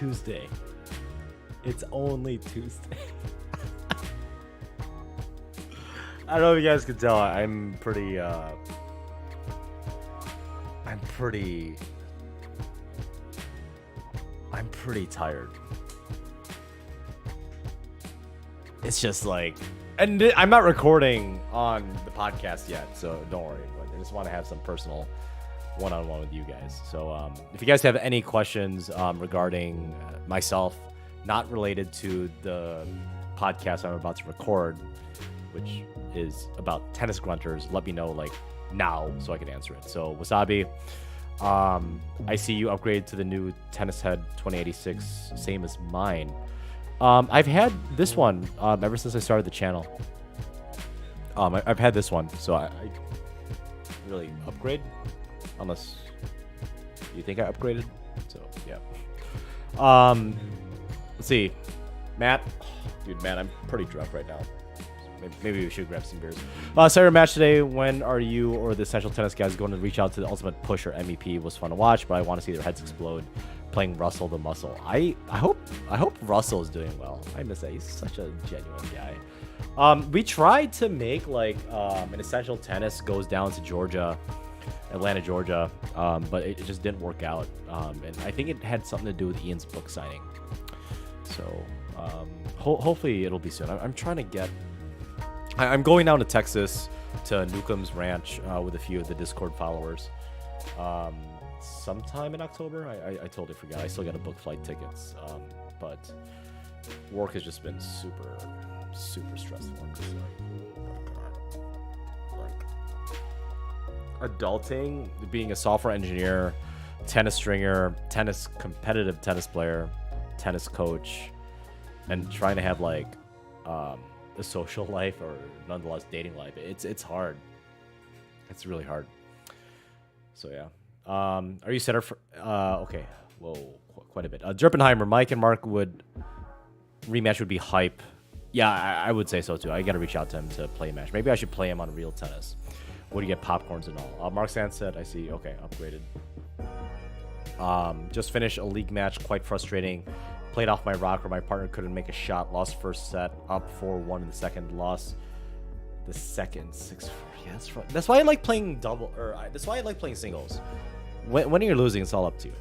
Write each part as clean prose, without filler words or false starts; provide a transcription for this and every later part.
Tuesday. It's only Tuesday. I don't know if you guys can tell. I'm pretty tired. It's just like, and I'm not recording on the podcast yet, so don't worry. But I just want to have some personal one-on-one with you guys. So if you guys have any questions regarding myself, not related to the podcast I'm about to record, which is about tennis grunters, let me know like now so I can answer it. So Wasabi, I see you upgraded to the new Tennis Head 2086, same as mine. I've had this one ever since I started the channel. I've had this one, so I really upgrade, unless you think I upgraded. So yeah. Let's see, Matt. Dude, Matt, I'm pretty drunk right now. Maybe we should grab some beers. Sarah, match today. When are you or the Essential Tennis guys going to reach out to the Ultimate Push or MEP? It was fun to watch, but I want to see their heads explode playing Russell the Muscle. I hope Russell is doing well. I miss that. He's such a genuine guy. We tried to make like an Essential Tennis goes down to Georgia, Atlanta, Georgia, but it just didn't work out. And I think it had something to do with Ian's book signing. So hopefully it'll be soon. I'm trying to get. I'm going down to Texas to Newcomb's Ranch with a few of the Discord followers sometime in October. I totally forgot. I still got to book flight tickets, but work has just been super stressful. I'm just like adulting, being a software engineer, tennis stringer, competitive tennis player, tennis coach, and trying to have like a social life or nonetheless dating life. It's hard. It's really hard. So yeah. Are you set up for okay. Whoa, quite a bit. Jerpenheimer, Mike and Mark would rematch would be hype. Yeah, I would say so too. I gotta reach out to him to play a match. Maybe I should play him on real tennis. Would you get popcorns and all? Mark Sand said, I see. Okay, upgraded. Just finished a league match, quite frustrating. Played off my rocker. My partner couldn't make a shot. Lost first set. Up 4-1 in the second. Lost the second 6-4. Yeah, that's why I like playing double. That's why I like playing singles. When you're losing, it's all up to you.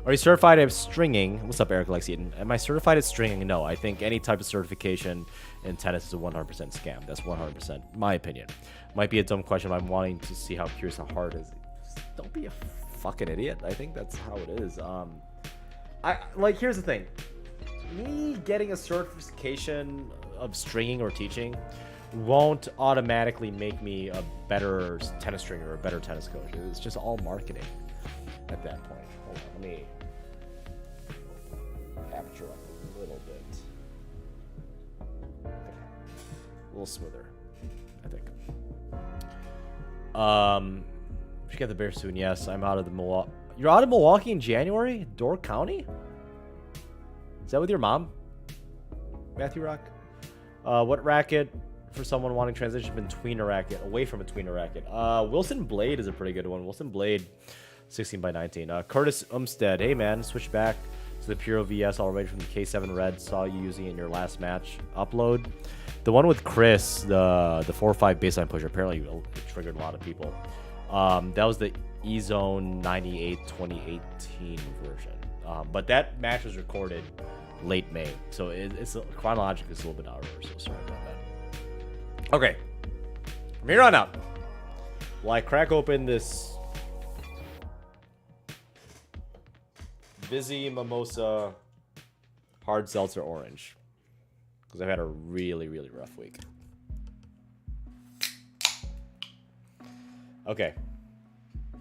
Are you certified at stringing? What's up, Eric Lex Eaton? Am I certified at stringing? No. I think any type of certification in tennis is a 100% scam. That's 100% my opinion. Might be a dumb question, but I'm wanting to see how curious how hard it is. Just don't be a fucking idiot. I think that's how it is. Here's the thing. Me getting a certification of stringing or teaching won't automatically make me a better tennis stringer or a better tennis coach. It's just all marketing at that point. Hold on, let me aperture up a little bit. Okay. A little smoother, I think. We should get the bear soon. Yes, I'm out of the Milwaukee. You're out of Milwaukee in January? Door County? Is that with your mom? Matthew Rock? What racket for someone wanting transition between a racket, away from a tweener racket? Wilson Blade is a pretty good one. Wilson Blade, 16 by 19. Curtis Umstead. Hey, man, switch back to the Puro VS already from the K7 Red. Saw you using it in your last match. Upload. The one with Chris, the 4-5 baseline pusher, apparently it triggered a lot of people. That was the E-Zone 98 2018 version. But that match was recorded late May, so it's chronologically it's a little bit out of order, so sorry about that. Okay, from here on out, while I crack open this Vizzy Mimosa Hard Seltzer Orange, because I've had a really rough week. Okay,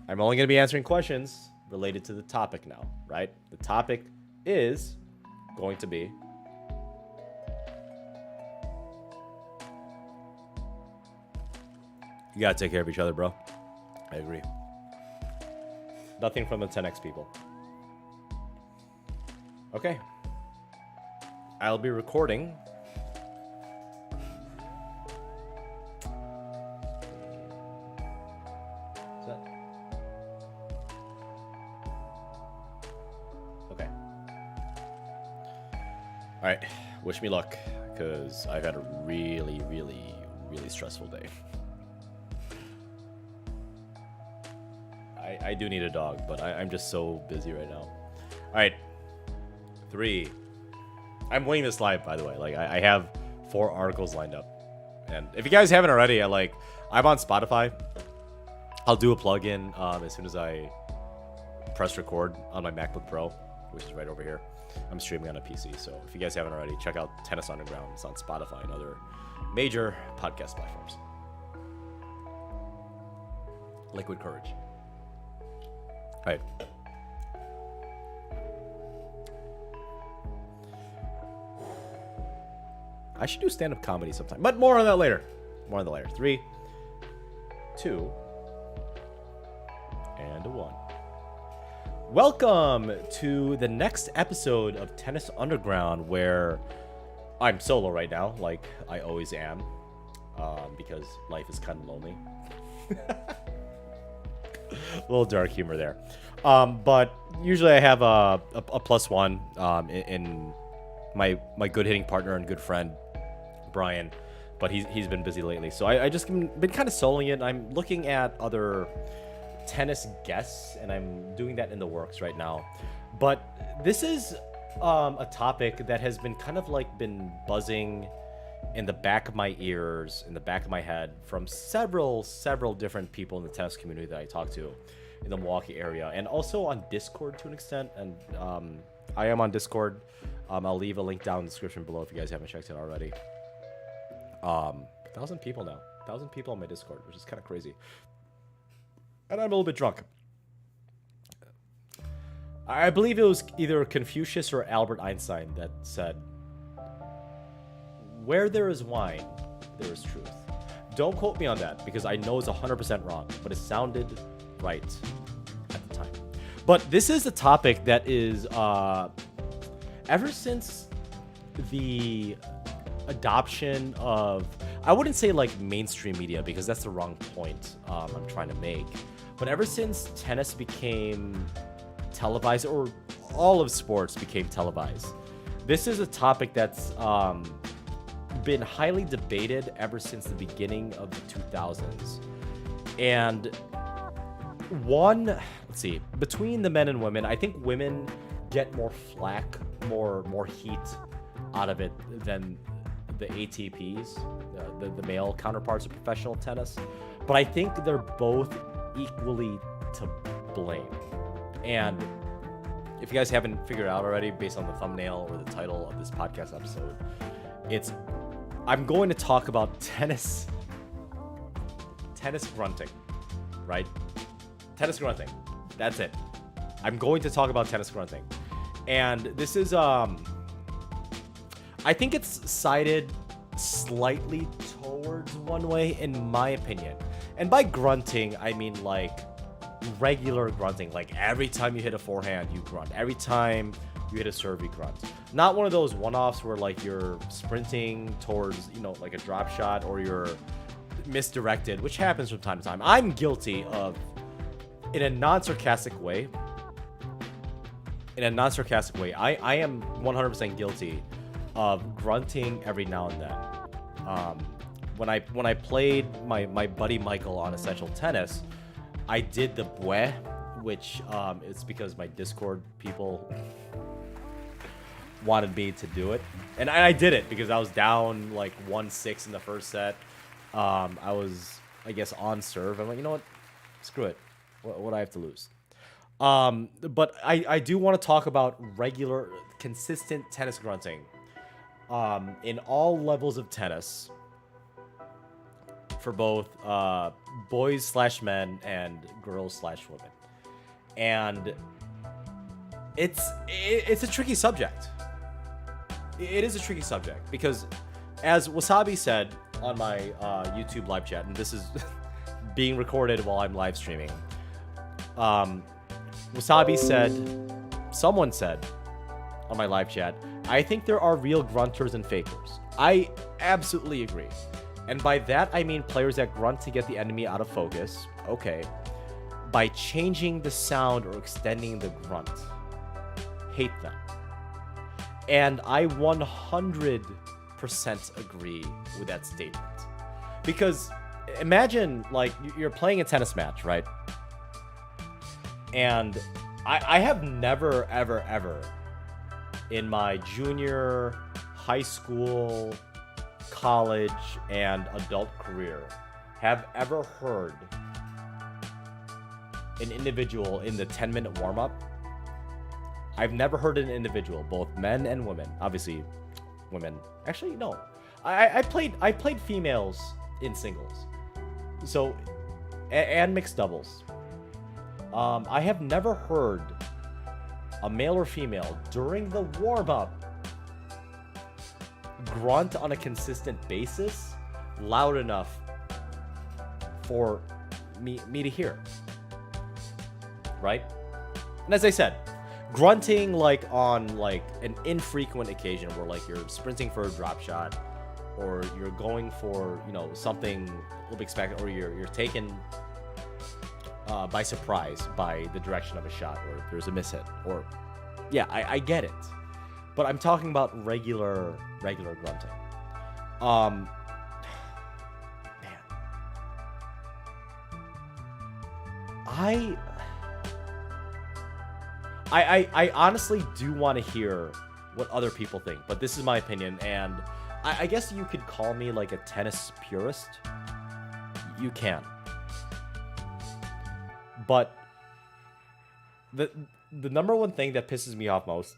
I'm only going to be answering questions related to the topic now, right? The topic is going to be you gotta take care of each other, bro. I agree. Nothing from the 10x people. Okay. I'll be recording. Okay. All right, wish me luck, because I've had a really, really, really stressful day. I do need a dog, but I'm just so busy right now. All right, 3. I'm winging this live, by the way. Like, I have 4 articles lined up. And if you guys haven't already, I'm on Spotify. I'll do a plug-in as soon as I press record on my MacBook Pro, which is right over here. I'm streaming on a PC, so if you guys haven't already, check out Tennis Underground. It's on Spotify and other major podcast platforms. Liquid Courage. All right. I should do stand-up comedy sometime, but more on that later. 3, 2, and 1. Welcome to the next episode of Tennis Underground, where I'm solo right now, like I always am, because life is kind of lonely. A little dark humor there. But usually I have a +1 in my good hitting partner and good friend, Brian, but he's been busy lately. So I just been kind of soloing it. I'm looking at other tennis guests, and I'm doing that in the works right now. But this is a topic that has been kind of like been buzzing in the back of my ears, in the back of my head, from several different people in the tennis community that I talk to in the Milwaukee area, and also on Discord to an extent. And I am on Discord. I'll leave a link down in the description below if you guys haven't checked it already. 1,000 people now. 1,000 people on my Discord, which is kind of crazy. And I'm a little bit drunk. I believe it was either Confucius or Albert Einstein that said, "Where there is wine, there is truth." Don't quote me on that, because I know it's 100% wrong, but it sounded right at the time. But this is a topic that is, ever since the adoption of, I wouldn't say like mainstream media, because that's the wrong point I'm trying to make, but ever since tennis became televised, or all of sports became televised, this is a topic that's been highly debated ever since the beginning of the 2000s. And let's see, between the men and women, I think women get more flack, more heat out of it than the ATPs, the male counterparts of professional tennis. But I think they're both equally to blame. And if you guys haven't figured out already, based on the thumbnail or the title of this podcast episode, I'm going to talk about tennis grunting, right? Tennis grunting. That's it. I'm going to talk about tennis grunting. And this is, I think it's sided slightly towards one way, in my opinion. And by grunting, I mean like regular grunting. Like every time you hit a forehand, you grunt. Every time you hit a serve, you grunt. Not one of those one-offs where like you're sprinting towards, like a drop shot, or you're misdirected, which happens from time to time. I'm guilty of, in a non-sarcastic way, I am 100% guilty of grunting every now and then. When I played my buddy Michael on Essential Tennis, I did the bue, which it's because my Discord people wanted me to do it, and I did it because I was down like 1-6 in the first set. I was, I guess, on serve. I'm like, you know what? Screw it. What do I have to lose? But I do want to talk about regular, consistent tennis grunting in all levels of tennis, for both boys/men and girls/women. And it's a tricky subject. It is a tricky subject because, as Wasabi said on my YouTube live chat, and this is being recorded while I'm live streaming, Wasabi said, someone said on my live chat, "I think there are real grunters and fakers." I absolutely agree. And by that, I mean players that grunt to get the enemy out of focus. Okay. By changing the sound or extending the grunt. Hate them. And I 100% agree with that statement. Because imagine, like, you're playing a tennis match, right? And I have never, ever, ever in my junior, high school, college, and adult career have ever heard an individual in the 10-minute warm-up. I've never heard an individual, both men and women. Obviously, women. Actually, no. I played females in singles, so and mixed doubles. I have never heard a male or female during the warm-up grunt on a consistent basis loud enough for me to hear. Right? And as I said, grunting like on like an infrequent occasion where like you're sprinting for a drop shot, or you're going for, you know, something a little bit spectacular, or you're taken by surprise by the direction of a shot, or there's a mishit, or yeah, I get it, but I'm talking about regular grunting. Man, I honestly do want to hear what other people think, but this is my opinion, and I guess you could call me like a tennis purist. You can. But the number one thing that pisses me off most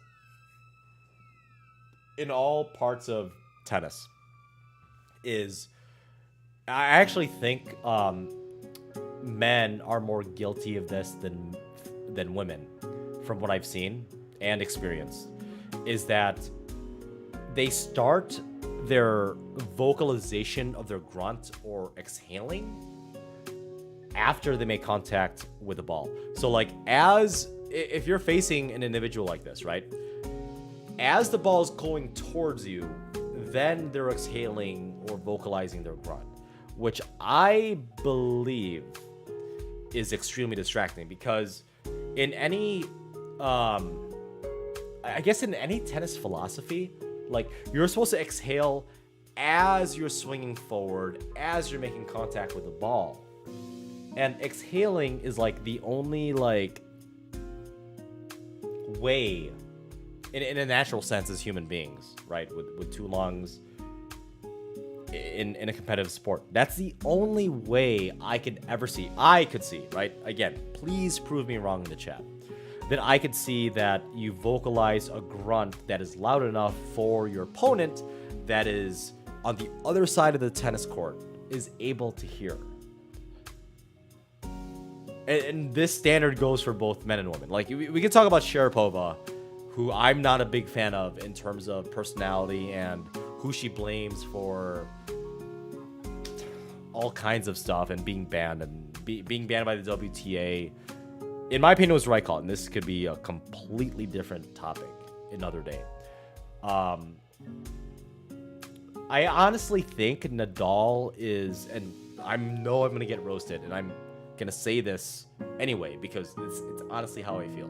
in all parts of tennis is I actually think men are more guilty of this than women, from what I've seen and experienced, is that they start their vocalization of their grunt or exhaling after they make contact with the ball. So like, if you're facing an individual like this, right? As the ball is going towards you, then they're exhaling or vocalizing their grunt, which I believe is extremely distracting, because in any, I guess in any tennis philosophy, like, you're supposed to exhale as you're swinging forward, as you're making contact with the ball. And exhaling is like the only like way in a natural sense as human beings, right? With two lungs in a competitive sport. That's the only way I could see, right? Again, please prove me wrong in the chat. Then I could see that you vocalize a grunt that is loud enough for your opponent that is on the other side of the tennis court is able to hear. And this standard goes for both men and women. Like, we could talk about Sharapova, who I'm not a big fan of in terms of personality and who she blames for all kinds of stuff and being banned being banned by the WTA. In my opinion, it was the right call, and this could be a completely different topic another day. I honestly think Nadal is, and I know I'm going to get roasted, and I'm going to say this anyway because it's honestly how I feel.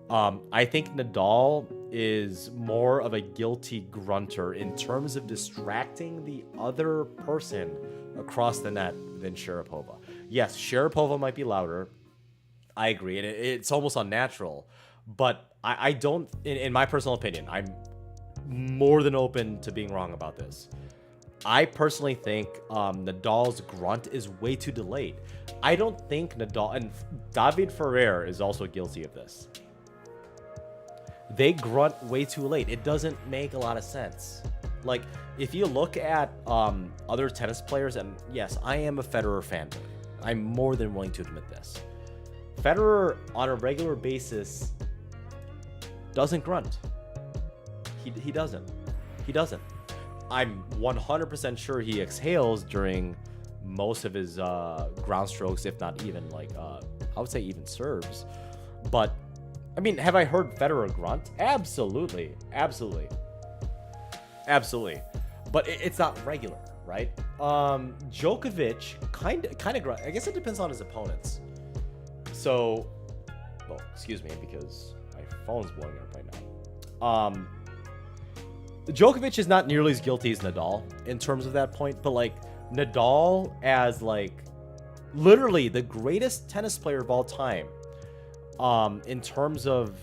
I think Nadal is more of a guilty grunter in terms of distracting the other person across the net than Sharapova. Yes, Sharapova might be louder. I agree, and it's almost unnatural. But I don't, in my personal opinion, I'm more than open to being wrong about this. I personally think Nadal's grunt is way too delayed. I don't think Nadal, and David Ferrer is also guilty of this. They grunt way too late. It doesn't make a lot of sense. Like, if you look at other tennis players, and yes, I am a Federer fanboy. I'm more than willing to admit this. Federer, on a regular basis, doesn't grunt. He doesn't. He doesn't. I'm 100% sure he exhales during most of his ground strokes, if not even, like, I would say even serves. But, I mean, have I heard Federer grunt? Absolutely. Absolutely. Absolutely. But it's not regular, right? Djokovic kind of grunt. I guess it depends on his opponents. So, well, excuse me, because my phone's blowing up right now. Djokovic is not nearly as guilty as Nadal in terms of that point, but like Nadal as like literally the greatest tennis player of all time, in terms of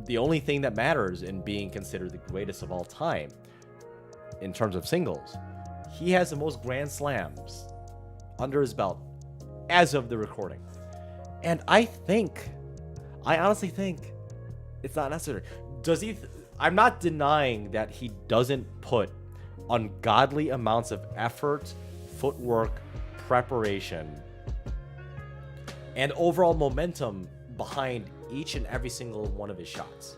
the only thing that matters in being considered the greatest of all time in terms of singles, he has the most Grand Slams under his belt as of the recording. And I honestly think it's not necessary. Does he? I'm not denying that he doesn't put ungodly amounts of effort, footwork, preparation, and overall momentum behind each and every single one of his shots.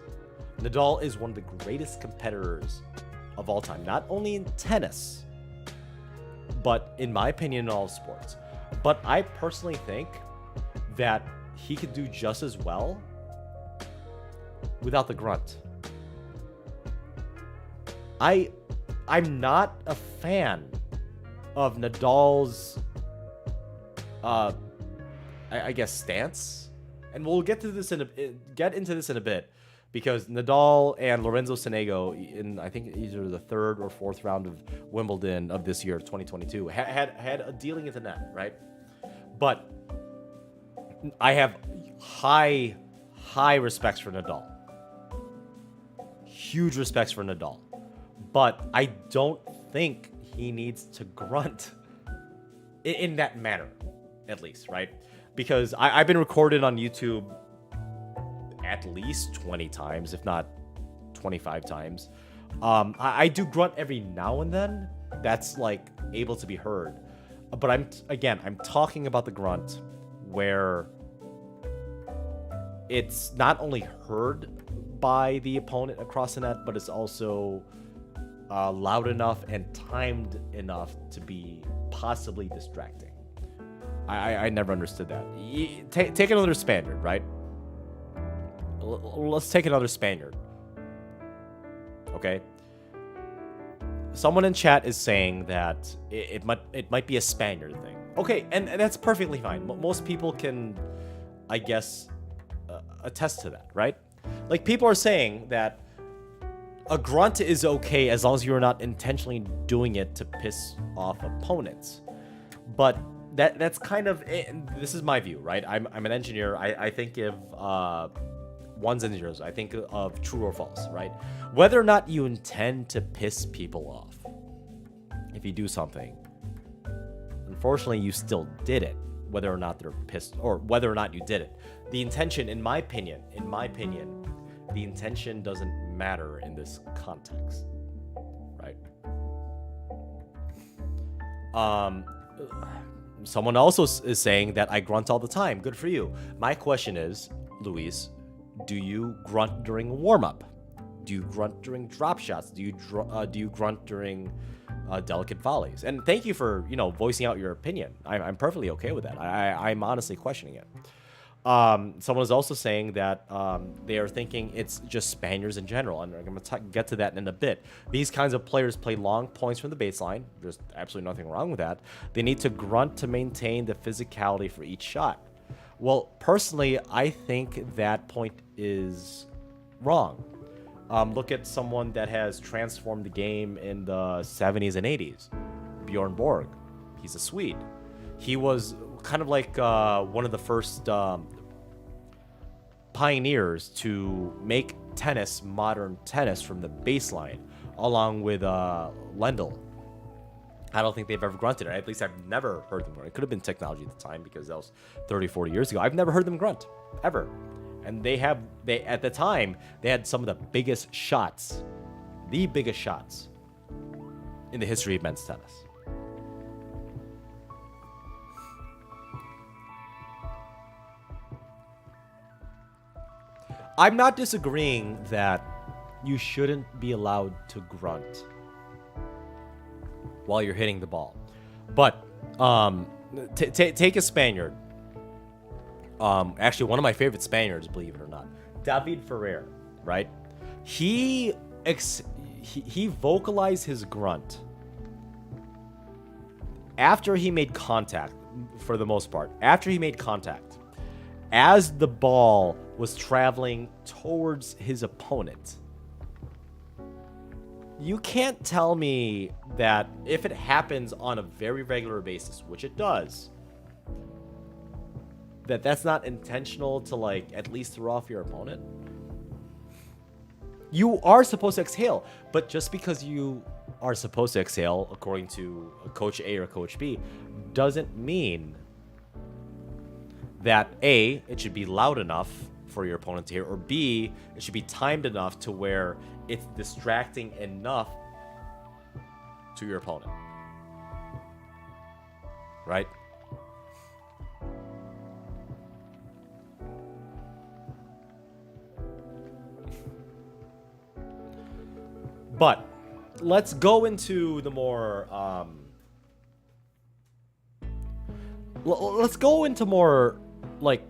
Nadal is one of the greatest competitors of all time, not only in tennis, but in my opinion, in all sports. But I personally think that he could do just as well without the grunt. I'm not a fan of Nadal's I guess stance, and we'll get into this in a bit, because Nadal and Lorenzo Sonego in, I think, either the third or fourth round of Wimbledon of this year, 2022, had a dealing at the net, right? But I have high respects for Nadal. Huge respects for Nadal. But I don't think he needs to grunt in that manner, at least, right? Because I've been recorded on YouTube at least 20 times, if not 25 times. I do grunt every now and then. That's like able to be heard. But I'm talking about the grunt where it's not only heard by the opponent across the net, but it's also loud enough and timed enough to be possibly distracting. I never understood that. Take another Spaniard, right? Let's take another Spaniard. Okay? Someone in chat is saying that it might be a Spaniard thing. Okay, and that's perfectly fine. Most people can, I guess, attest to that, right? Like, people are saying that a grunt is okay as long as you're not intentionally doing it to piss off opponents. But that's kind of it. This is my view, right? I'm an engineer. I think of ones and zeros. I think of true or false, right? Whether or not you intend to piss people off, if you do something, unfortunately, you still did it. Whether or not they're pissed, or whether or not you did it, the intention, in my opinion, the intention doesn't matter in this context, right? Someone also is saying that I grunt all the time. Good for you. My question is, Luis, do you grunt during warm-up? Do you grunt during drop shots? Do you grunt during delicate volleys? And thank you for voicing out your opinion. I'm perfectly okay with that. I'm honestly questioning it. Someone is also saying that they are thinking it's just Spaniards in general, and I'm going to get to that in a bit. These kinds of players play long points from the baseline. There's absolutely nothing wrong with that. They need to grunt to maintain the physicality for each shot. Well, personally, I think that point is wrong. Look at someone that has transformed the game in the 70s and 80s. Bjorn Borg. He's a Swede. He was kind of like one of the first pioneers to make tennis modern tennis from the baseline, along with Lendl. I don't think they've ever grunted. At least I've never heard them grunt. It could have been technology at the time, because that was 30, 40 years ago. I've never heard them grunt, ever. And at the time, they had some of the biggest shots in the history of men's tennis. I'm not disagreeing that you shouldn't be allowed to grunt while you're hitting the ball. But take a Spaniard. Actually, one of my favorite Spaniards, believe it or not, David Ferrer, right? He vocalized his grunt after he made contact, for the most part. After he made contact, as the ball was traveling towards his opponent, You can't tell me that if it happens on a very regular basis, which it does, that's not intentional to, like, at least throw off your opponent. You are supposed to exhale, but just because you are supposed to exhale, according to Coach A or Coach B, doesn't mean that A, it should be loud enough for your opponent to hear, or B, it should be timed enough to where it's distracting enough to your opponent. Right? But let's go into the more let's go into more, like,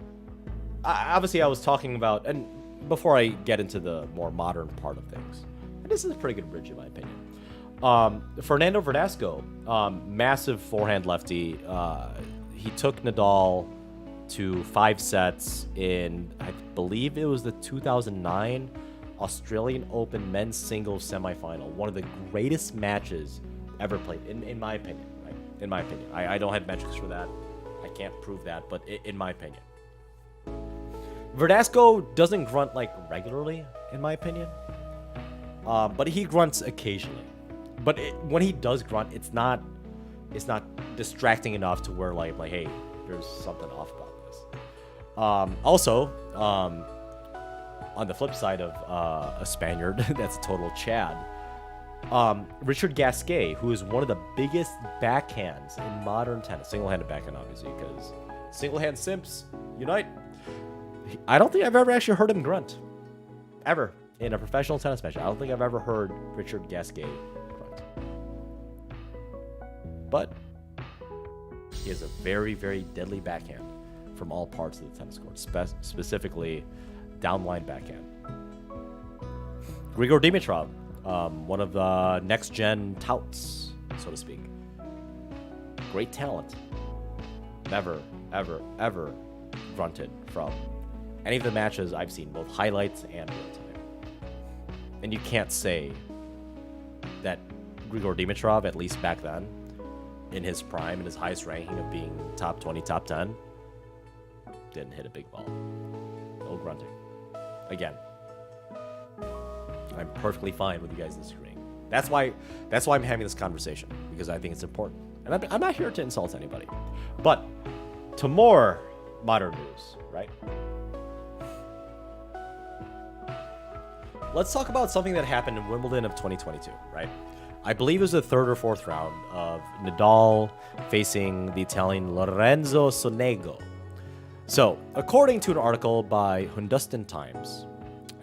obviously I was talking about, and before I get into the more modern part of things, and this is a pretty good bridge in my opinion. Fernando Verdasco, massive forehand lefty. He took Nadal to 5 sets in, I believe it was the 2009 Australian Open men's singles semifinal. One of the greatest matches ever played, in my opinion. Right? In my opinion, I don't have metrics for that. I can't prove that, but in my opinion, Verdasco doesn't grunt like regularly, in my opinion. But he grunts occasionally. But when he does grunt, it's not distracting enough to where like hey, there's something off about this. Also, on the flip side of a Spaniard, that's a total Chad. Richard Gasquet, who is one of the biggest backhands in modern tennis, single-handed backhand, obviously, because single-hand simps unite. I don't think I've ever actually heard him grunt, ever, in a professional tennis match. I don't think I've ever heard Richard Gasquet grunt. But he has a very, very deadly backhand from all parts of the tennis court, specifically downline backhand. Grigor Dimitrov, one of the next-gen touts, so to speak. Great talent. Never, ever, ever grunted from any of the matches I've seen, both highlights and real time. And you can't say that Grigor Dimitrov, at least back then, in his prime, in his highest ranking of being top 20, top 10, didn't hit a big ball. No grunting. Again, I'm perfectly fine with you guys disagreeing. That's why I'm having this conversation, because I think it's important. And I'm not here to insult anybody. But to more modern news, right? Let's talk about something that happened in Wimbledon of 2022, right? I believe it was the 3rd or 4th round of Nadal facing the Italian Lorenzo Sonego. So, according to an article by Hindustan Times,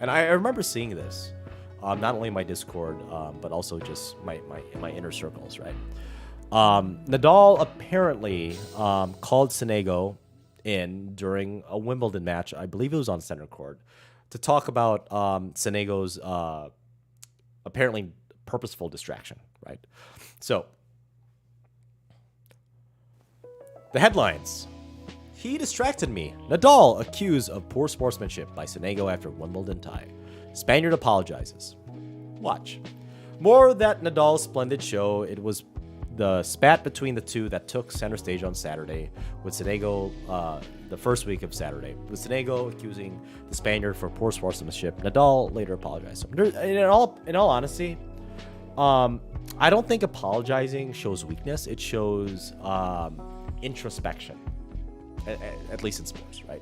and I remember seeing this, not only in my Discord, but also just in my inner circles, right? Nadal apparently called Sonego in during a Wimbledon match, I believe it was on center court, to talk about Sonego's apparently purposeful distraction, right? So, the headlines. He distracted me. Nadal accused of poor sportsmanship by Sonego after Wimbledon tie. Spaniard apologizes. Watch. More that Nadal's splendid show. It was the spat between the two that took center stage on Saturday, with Sonego, the first week of Saturday, with Sonego accusing the Spaniard for poor sportsmanship. Nadal later apologized. In all honesty, I don't think apologizing shows weakness. It shows introspection. At least in sports, right?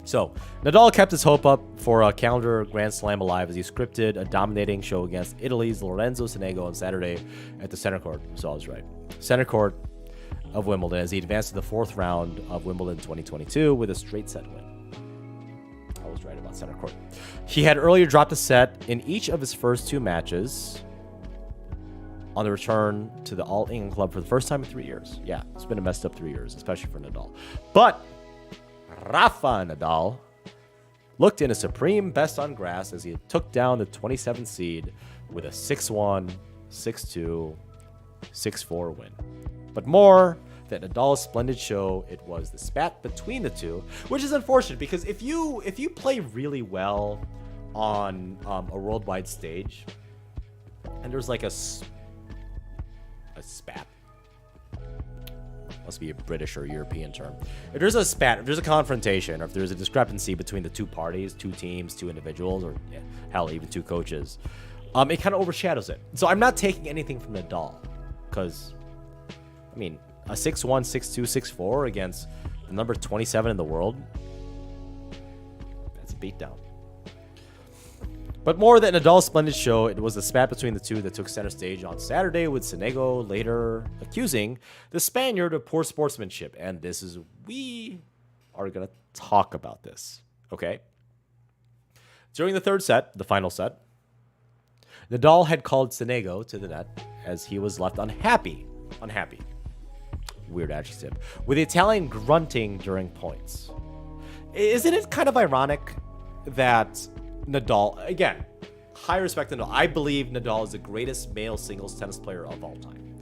So, Nadal kept his hope up for a calendar Grand Slam alive as he scripted a dominating show against Italy's Lorenzo Sonego on Saturday at the center court. So I was right. Center court of Wimbledon as he advanced to the 4th round of Wimbledon 2022 with a straight set win. I was right about center court. He had earlier dropped a set in each of his first 2 matches on the return to the All England club for the first time in 3 years. Yeah, it's been a messed up 3 years, especially for Nadal. But Rafa Nadal looked in a supreme best on grass as he took down the 27th seed with a 6-1, 6-2, 6-4 win. But more than Nadal's splendid show, it was the spat between the two, which is unfortunate because if you play really well on a worldwide stage, and there's like a spat. Must be a British or European term. If there's a spat, if there's a confrontation, or if there's a discrepancy between the two parties, two teams, two individuals, or hell, even two coaches, it kind of overshadows it. So I'm not taking anything from Nadal, because, I mean, a 6-1, 6-2, 6-4 against the number 27 in the world, that's a beatdown. But more than Nadal's splendid show, it was the spat between the two that took center stage on Saturday, with Sonego later accusing the Spaniard of poor sportsmanship. And we are going to talk about this, okay? During the third set, the final set, Nadal had called Sonego to the net as he was left unhappy, weird adjective, with the Italian grunting during points. Isn't it kind of ironic that Nadal, again, high respect to Nadal. I believe Nadal is the greatest male singles tennis player of all time.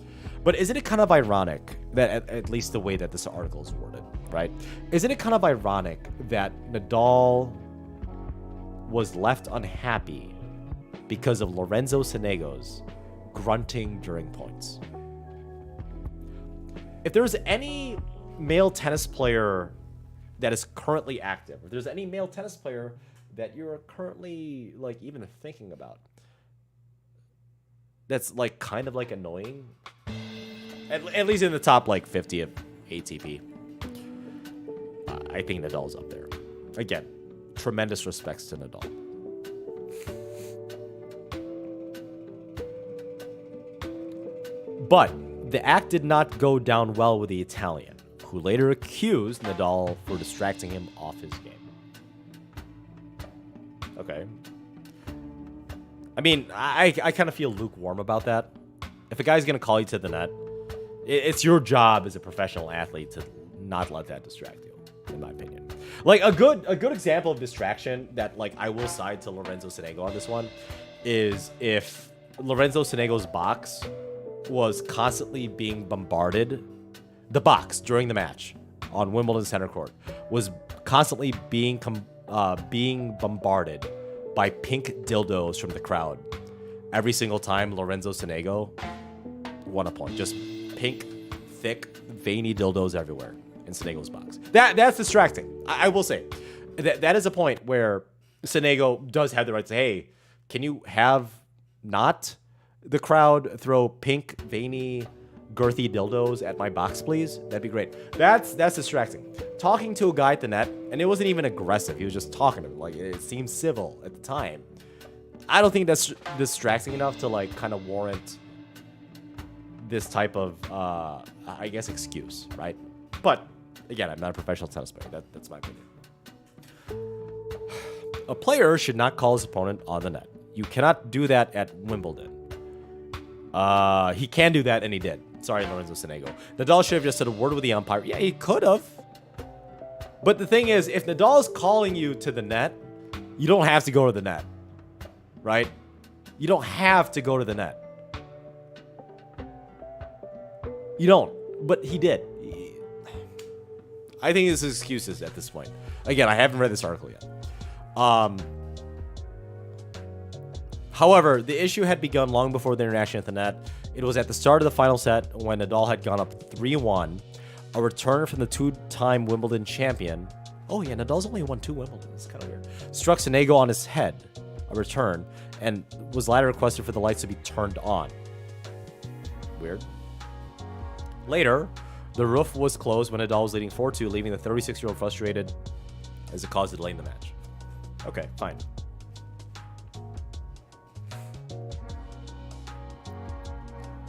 But isn't it kind of ironic that, at least the way that this article is worded, right? Isn't it kind of ironic that Nadal was left unhappy because of Lorenzo Sonego's grunting during points? If there's any male tennis player that is currently active, if there's any male tennis player that you're currently like even thinking about that's like kind of like annoying, at least in the top like 50 of ATP, I think Nadal's up there. Again, tremendous respects to Nadal. But the act did not go down well with the Italian, who later accused Nadal for distracting him off his game. Okay. I mean, I kind of feel lukewarm about that. If a guy's going to call you to the net, it's your job as a professional athlete to not let that distract you, in my opinion. Like, a good example of distraction that, like, I will side to Lorenzo Sonego on this one is if Lorenzo Sonego's box was constantly being bombarded, the box during the match on Wimbledon center court was constantly being bombarded by pink dildos from the crowd. Every single time Lorenzo Sonego won a point. Just pink, thick, veiny dildos everywhere in Sonego's box. That's distracting. I will say. That is a point where Sonego does have the right to say, hey, can you have not the crowd throw pink, veiny, girthy dildos at my box, please? That'd be great. That's distracting. Talking to a guy at the net, and it wasn't even aggressive. He was just talking to him. Like, it seemed civil at the time. I don't think that's distracting enough to, like, kind of warrant this type of, I guess, excuse, right? But, again, I'm not a professional tennis player. That's my opinion. A player should not call his opponent on the net. You cannot do that at Wimbledon. He can do that, and he did. Sorry, Lorenzo Sonego. Nadal should have just said a word with the umpire. Yeah, he could have. But the thing is, if Nadal is calling you to the net, you don't have to go to the net. Right? You don't have to go to the net. You don't. But he did. I think it's excuses at this point. Again, I haven't read this article yet. However, the issue had begun long before the interaction at the net. It was at the start of the final set when Nadal had gone up 3-1. A return from the two-time Wimbledon champion. Oh yeah, Nadal's only won 2 Wimbledons. It's kind of weird. Struck Sonego on his head. A return. And was later requested for the lights to be turned on. Weird. Later, the roof was closed when Nadal was leading 4-2, leaving the 36-year-old frustrated as it caused a delay in the match. Okay, fine.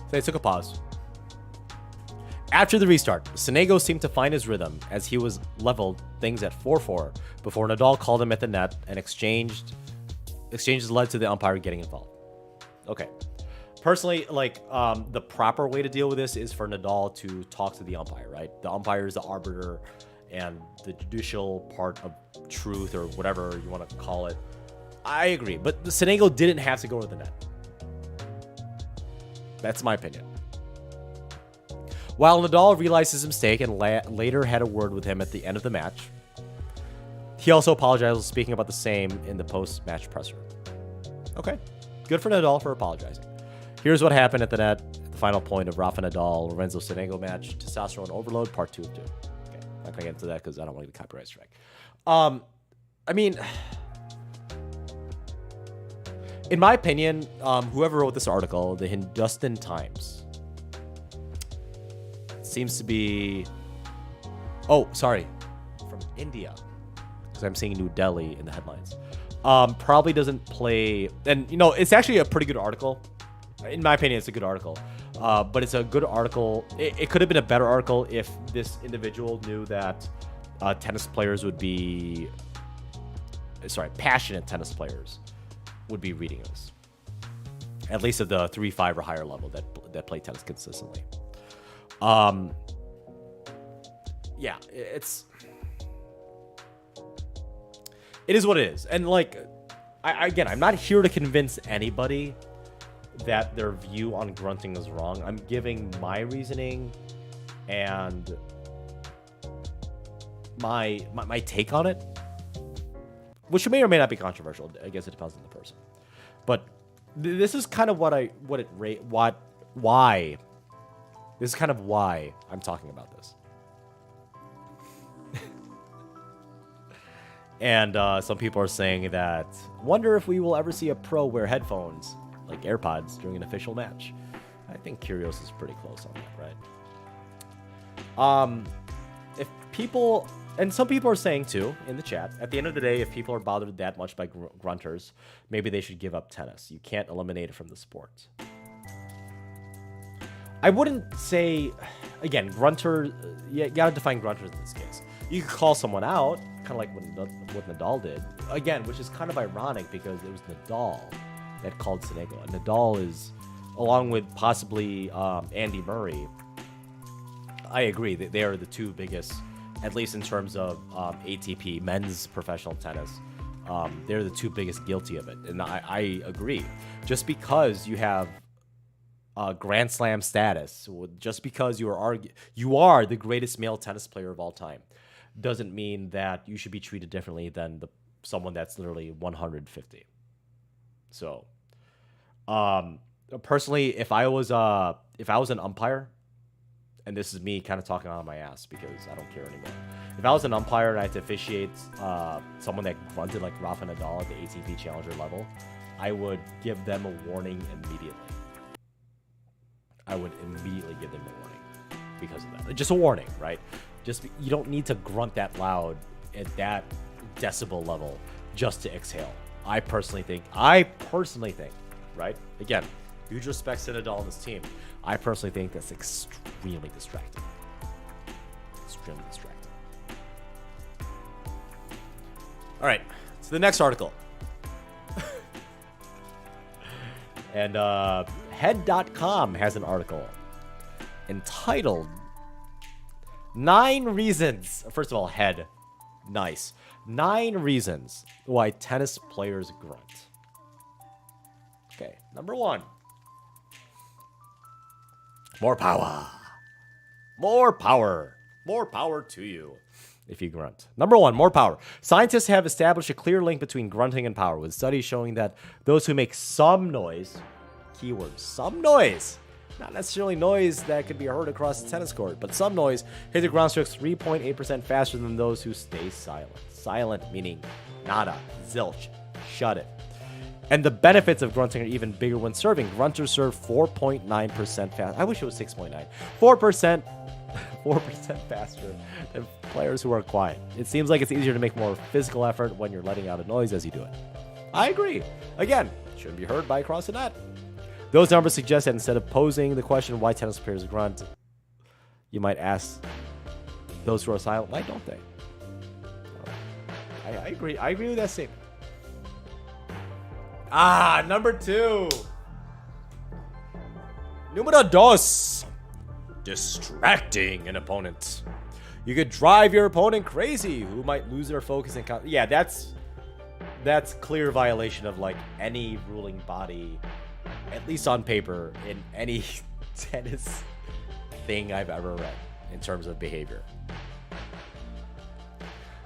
They took a pause. After the restart, Sonego seemed to find his rhythm as he was leveled things at 4-4 before Nadal called him at the net and exchanges led to the umpire getting involved. Okay. Personally, like, the proper way to deal with this is for Nadal to talk to the umpire, right? The umpire is the arbiter and the judicial part of truth or whatever you want to call it. I agree, but Sonego didn't have to go to the net. That's my opinion. While Nadal realized his mistake and later had a word with him at the end of the match, He also apologized, speaking about the same in the post-match presser. Okay. Good for Nadal for apologizing. Here's what happened at the net. The final point of Rafa Nadal, Lorenzo Sonego match. Testosterone overload, part 2 of 2. Okay. I'm not going to get into that because I don't want to get a copyright strike. I mean, in my opinion, whoever wrote this article, the Hindustan Times, seems to be... Oh, sorry. From India. Because I'm seeing New Delhi in the headlines. Probably doesn't play... And, you know, it's actually a pretty good article. In my opinion, it's a good article. But it's a good article. It could have been a better article if this individual knew that tennis players would be... Sorry, passionate tennis players would be reading this. At least at the 3-5 or higher level that play tennis consistently. Yeah, it is what it is. And like, again, I'm not here to convince anybody that their view on grunting is wrong. I'm giving my reasoning and my take on it, which may or may not be controversial. I guess it depends on the person. But this is kind of why. This is kind of why I'm talking about this. And some people are saying that, wonder if we will ever see a pro wear headphones like AirPods during an official match. I think Kyrgios is pretty close on that, right? If people, and some people are saying too in the chat, at the end of the day, if people are bothered that much by grunters, maybe they should give up tennis. You can't eliminate it from the sport. I wouldn't say, again, grunter, you gotta define grunters in this case. You could call someone out, kind of like what Nadal did. Again, which is kind of ironic because it was Nadal that called Sonego. And Nadal is, along with possibly Andy Murray, I agree that they are the two biggest, at least in terms of ATP, men's professional tennis. They're the two biggest guilty of it. And I agree. Just because you have Grand Slam status, just because you are the greatest male tennis player of all time, doesn't mean that you should be treated differently than someone that's literally 150. So, personally, if I was an umpire, and this is me kind of talking out of my ass because I don't care anymore. If I was an umpire and I had to officiate someone that grunted like Rafa Nadal at the ATP Challenger level, I would give them a warning immediately. I would immediately give them a warning because of that. Just a warning, right? You don't need to grunt that loud at that decibel level just to exhale. I personally think, right? Again, huge respect to Nadal and his team. I personally think that's extremely distracting. Extremely distracting. All right, so the next article. And Head.com has an article entitled 9 Reasons. First of all, Head. Nice. 9 reasons why tennis players grunt. Okay, number 1. More power. More power. More power to you if you grunt. Number 1, more power. Scientists have established a clear link between grunting and power, with studies showing that those who make some noise, keyword, some noise, not necessarily noise that could be heard across the tennis court, but some noise, hit the ground strokes 3.8% faster than those who stay silent. Silent meaning nada, zilch, shut it. And the benefits of grunting are even bigger when serving. Grunters serve 4.9% faster. I wish it was 6.9. 4% faster than players who are quiet. It seems like it's easier to make more physical effort when you're letting out a noise as you do it. I agree. Again, shouldn't be heard by across the net. Those numbers suggest that instead of posing the question why tennis players grunt, you might ask those who are silent, why don't they? I agree. I agree with that statement. Number 2. Número 2. Distracting an opponent. You could drive your opponent crazy, who might lose their focus and yeah, that's clear violation of like any ruling body, at least on paper, in any tennis thing I've ever read in terms of behavior.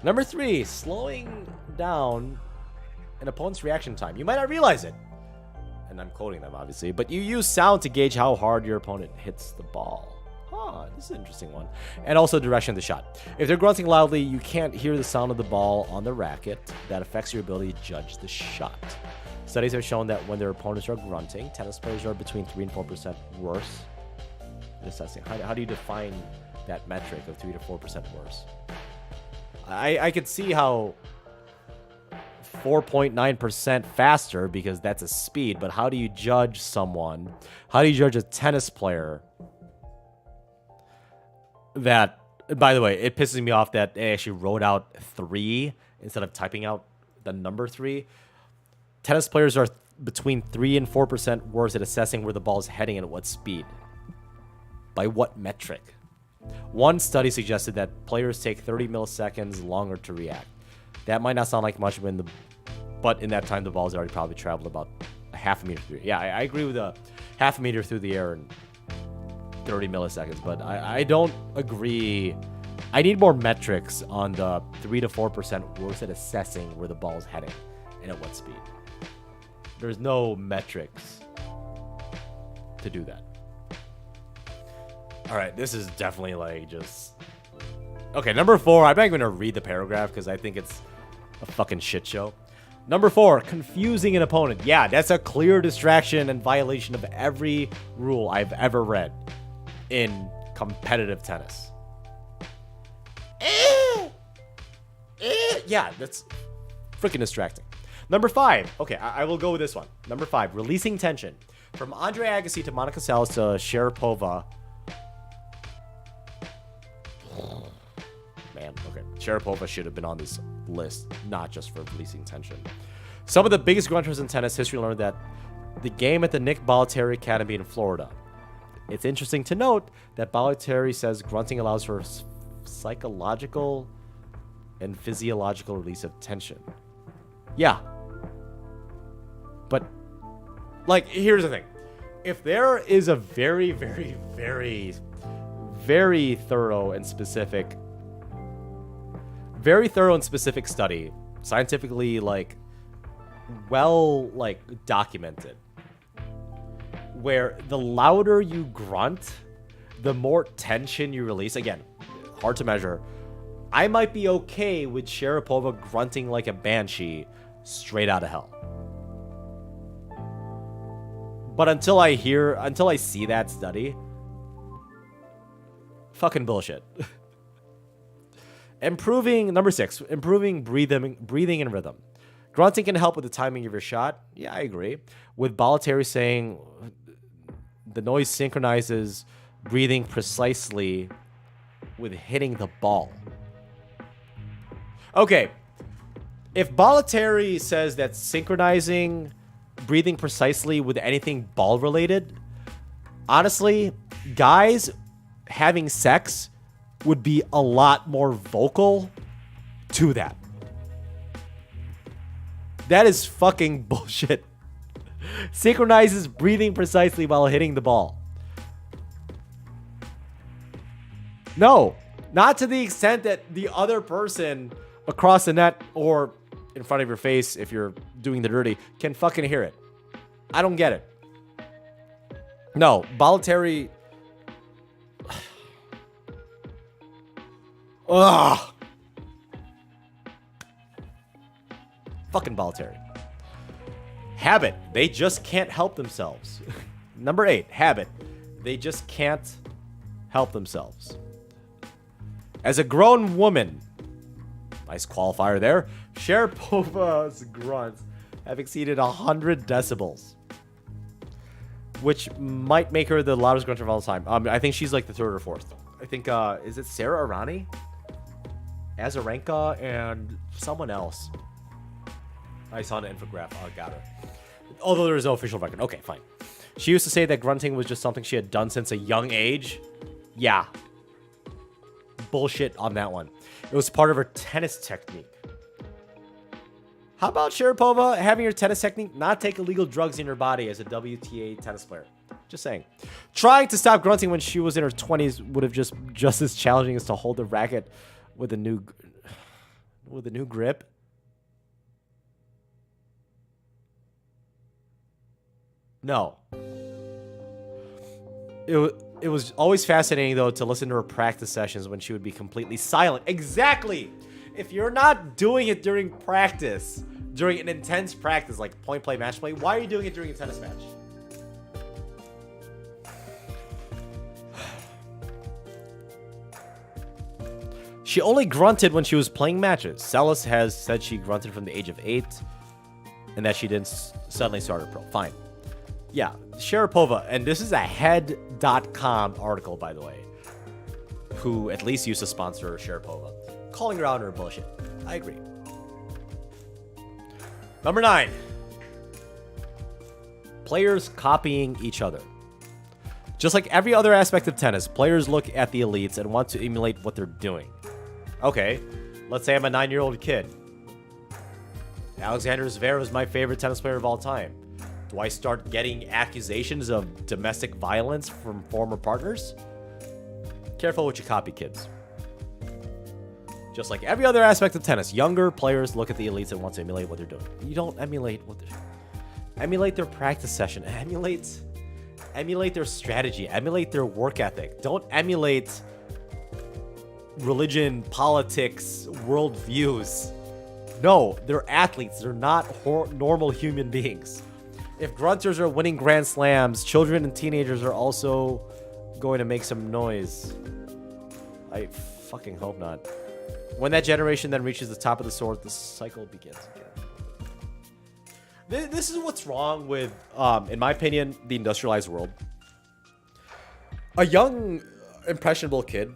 Number 3, slowing down an opponent's reaction time. You might not realize it, and I'm quoting them obviously, but you use sound to gauge how hard your opponent hits the ball. Huh, this is an interesting one. And also direction of the shot. If they're grunting loudly, you can't hear the sound of the ball on the racket. That affects your ability to judge the shot. Studies have shown that when their opponents are grunting, tennis players are between 3 and 4% worse at assessing. How do you define that metric of 3 to 4% worse? I could see how 4.9% faster, because that's a speed, but how do you judge someone? How do you judge a tennis player that, by the way, it pisses me off that they actually wrote out 3 instead of typing out the number 3. Tennis players are between 3 and 4% worse at assessing where the ball is heading and at what speed. By what metric? One study suggested that players take 30 milliseconds longer to react. That might not sound like much, but in that time, the ball's already probably traveled about a half a meter through. Yeah, I agree with a half a meter through the air in 30 milliseconds, but I don't agree. I need more metrics on the 3 to 4% worse at assessing where the ball is heading and at what speed. There's no metrics to do that. All right, this is definitely like just... Okay, number 4, I'm not even going to read the paragraph because I think it's a fucking shit show. Number 4, confusing an opponent. Yeah, that's a clear distraction and violation of every rule I've ever read in competitive tennis. Yeah, that's freaking distracting. Number 5. Okay, I will go with this one. Number 5, releasing tension. From Andre Agassi to Monica Seles to Sharapova. Man, okay. Sharapova should have been on this list, not just for releasing tension. Some of the biggest grunters in tennis history learned that the game at the Nick Bollettieri Academy in Florida. It's interesting to note that Bollettieri says grunting allows for psychological and physiological release of tension. Yeah. But, like, here's the thing. If there is a very, very, very, very thorough and specific study, scientifically, like, well, like, documented, where the louder you grunt, the more tension you release. Again, hard to measure. I might be okay with Sharapova grunting like a banshee straight out of hell. But until I see that study, fucking bullshit. Number 6, improving breathing and rhythm. Grunting can help with the timing of your shot. Yeah, I agree. With Bollettieri saying the noise synchronizes breathing precisely with hitting the ball. Okay, if Bollettieri says that synchronizing breathing precisely with anything ball related, honestly, guys having sex would be a lot more vocal to that. That is fucking bullshit. Synchronizes breathing precisely while hitting the ball. No, not to the extent that the other person across the net or in front of your face, if you're doing the dirty, can fucking hear it. I don't get it. No, Bollettieri... Ugh. Fucking Bollettieri. Habit. They just can't help themselves. Number 8, habit. They just can't help themselves. As a grown woman, nice qualifier there, Sharapova's grunts have exceeded 100 decibels, which might make her the loudest grunter of all time. I think she's like the 3rd or 4th. I think, is it Sarah Arani? Azarenka and someone else. I saw an infograph. Oh, got her. Although there is no official record. Okay, fine. She used to say that grunting was just something she had done since a young age. Yeah. Bullshit on that one. It was part of her tennis technique. How about Sharapova having her tennis technique not take illegal drugs in her body as a WTA tennis player? Just saying. Trying to stop grunting when she was in her 20s would have just as challenging as to hold the racket with a new... with a new grip. No. It was always fascinating, though, to listen to her practice sessions when she would be completely silent. Exactly! If you're not doing it during practice, during an intense practice, like point play, match play, why are you doing it during a tennis match? She only grunted when she was playing matches. Celis has said she grunted from the age of 8 and that she didn't suddenly start her pro. Fine. Yeah, Sharapova, and this is a head.com article, by the way, who at least used to sponsor Sharapova. Calling her out on her bullshit. I agree. Number 9. Players copying each other. Just like every other aspect of tennis, players look at the elites and want to emulate what they're doing. Okay, let's say I'm a 9-year-old kid. Alexander Zverev is my favorite tennis player of all time. Do I start getting accusations of domestic violence from former partners? Careful what you copy, kids. Just like every other aspect of tennis, younger players look at the elites and want to emulate what they're doing. You don't emulate what they're doing. Emulate their practice session. Emulate their strategy. Emulate their work ethic. Don't emulate religion, politics, worldviews. No, they're athletes. They're not normal human beings. If grunters are winning Grand Slams, children and teenagers are also going to make some noise. I fucking hope not. When that generation then reaches the top of the sword, the cycle begins again. This is what's wrong with, in my opinion, the industrialized world. A young, impressionable kid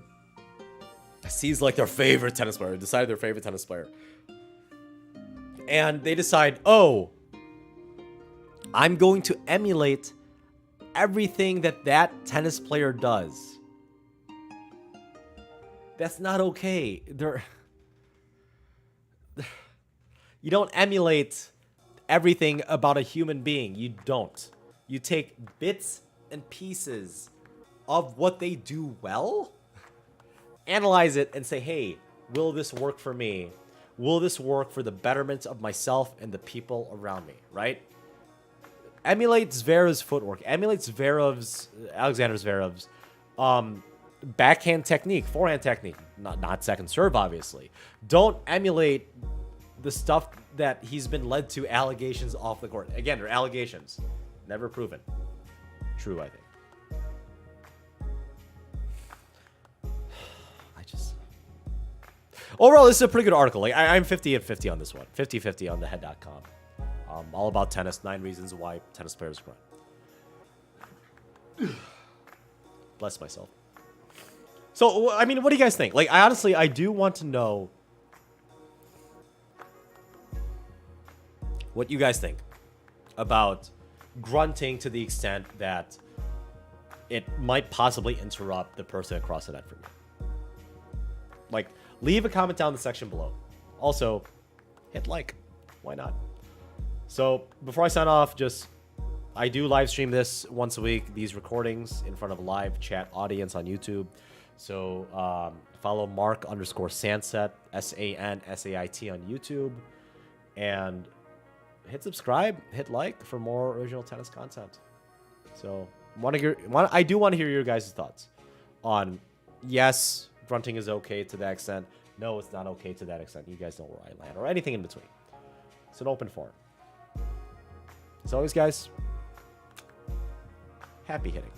sees like their favorite tennis player, decided their favorite tennis player. And they decide, oh, I'm going to emulate everything that tennis player does. That's not okay. You don't emulate everything about a human being. You don't. You take bits and pieces of what they do well, analyze it, and say, hey, will this work for me? Will this work for the betterment of myself and the people around me, right? Emulate Zverev's footwork. Emulate Alexander Zverev's backhand technique, forehand technique. Not second serve, obviously. Don't emulate the stuff that he's been led to allegations off the court. Again, they're allegations. Never proven. True, I think. Overall, this is a pretty good article. Like, I'm 50-50 on this one. 50-50 on the head.com. All about tennis. 9 reasons why tennis players grunt. Bless myself. So, I mean, what do you guys think? Like, I do want to know what you guys think about grunting to the extent that it might possibly interrupt the person across the net for you. Like, leave a comment down in the section below. Also, hit like. Why not? So, before I sign off, I do live stream this once a week, these recordings in front of a live chat audience on YouTube. So, follow Mark_Sanset, SANSAIT on YouTube. And hit subscribe, hit like for more original tennis content. So, I do want to hear your guys' thoughts on, yes, grunting is okay to that extent. No, it's not okay to that extent. You guys know where I land, or anything in between. It's an open forum. As always, guys, happy hitting.